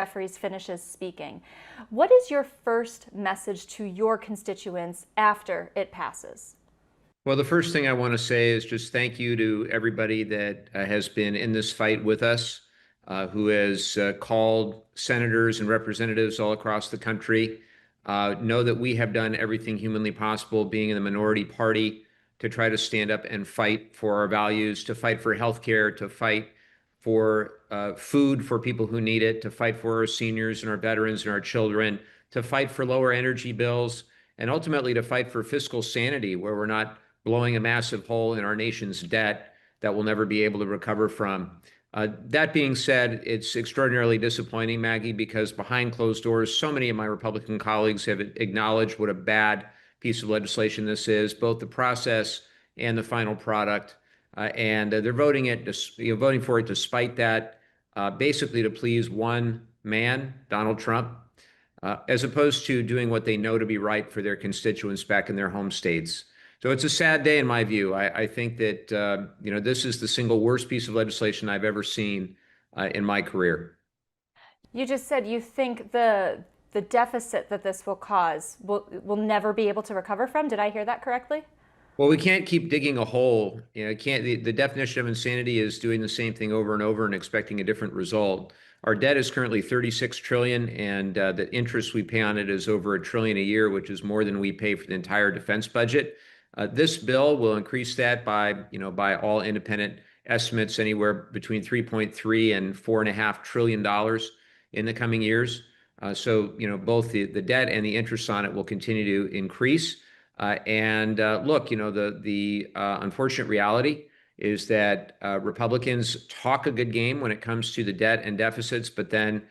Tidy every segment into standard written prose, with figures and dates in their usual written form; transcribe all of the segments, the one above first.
Jeffries finishes speaking. What is your first message to your constituents after it passes? Well, the first thing I want to say is just thank you to everybody that has been in this fight with us, who has called senators and representatives all across the country. Know that we have done everything humanly possible, being in the minority party, to try to stand up and fight for our values, to fight for health care, to fight for food for people who need it, to fight for our seniors and our veterans and our children, to fight for lower energy bills, and ultimately to fight for fiscal sanity, where we're not blowing a massive hole in our nation's debt that we'll never be able to recover from. That being said, it's extraordinarily disappointing, Maggie, because behind closed doors, so many of my Republican colleagues have acknowledged what a bad piece of legislation this is, both the process and the final product. And they're voting for it despite that, basically to please one man, Donald Trump, as opposed to doing what they know to be right for their constituents back in their home states. So it's a sad day in my view. I think that this is the single worst piece of legislation I've ever seen in my career. You just said you think the deficit that this will cause will never be able to recover from. Did I hear that correctly? Well, we can't keep digging a hole. Can't. The definition of insanity is doing the same thing over and over and expecting a different result. Our debt is currently 36 trillion, and the interest we pay on it is over a trillion a year, which is more than we pay for the entire defense budget. This bill will increase that by all independent estimates, anywhere between 3.3 and $4.5 trillion in the coming years. So, both the debt and the interest on it will continue to increase. And look, the unfortunate reality is that Republicans talk a good game when it comes to the debt and deficits, but then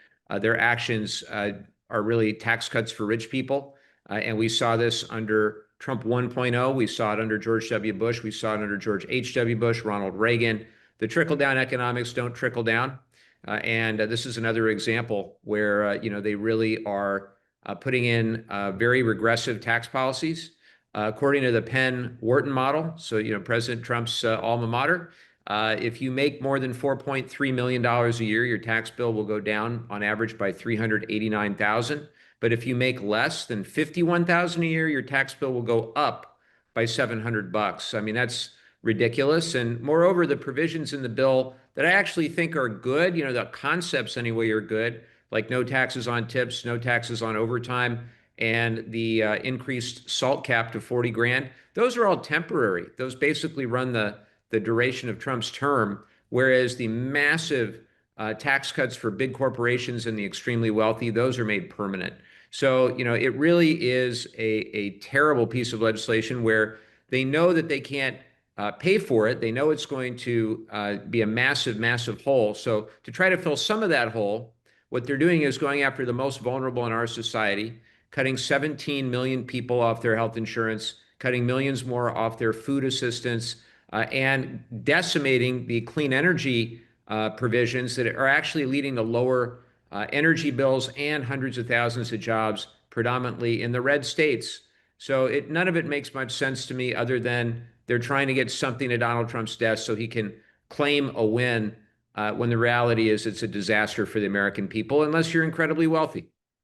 their actions are really tax cuts for rich people. And we saw this under Trump 1.0. We saw it under George W. Bush. We saw it under George H.W. Bush, Ronald Reagan. The trickle-down economics don't trickle down. And this is another example where, they really are putting in very regressive tax policies. According to the Penn-Wharton model, so President Trump's alma mater, if you make more than $4.3 million a year, your tax bill will go down on average by $389,000. But if you make less than $51,000 a year, your tax bill will go up by $700. I mean, that's ridiculous. And moreover, the provisions in the bill that I actually think are good, the concepts anyway are good, like no taxes on tips, no taxes on overtime, and the increased SALT cap to 40 grand. Those are all temporary. Those basically run the duration of Trump's term, whereas the massive tax cuts for big corporations and the extremely wealthy, those are made permanent. So, it really is a terrible piece of legislation where they know that they can't pay for it. They know it's going to be a massive, massive hole. So to try to fill some of that hole, what they're doing is going after the most vulnerable in our society, cutting 17 million people off their health insurance, cutting millions more off their food assistance, and decimating the clean energy provisions that are actually leading to lower energy bills and hundreds of thousands of jobs, predominantly in the red states. So none of it makes much sense to me, other than they're trying to get something to Donald Trump's desk so he can claim a win, when the reality is it's a disaster for the American people, unless you're incredibly wealthy.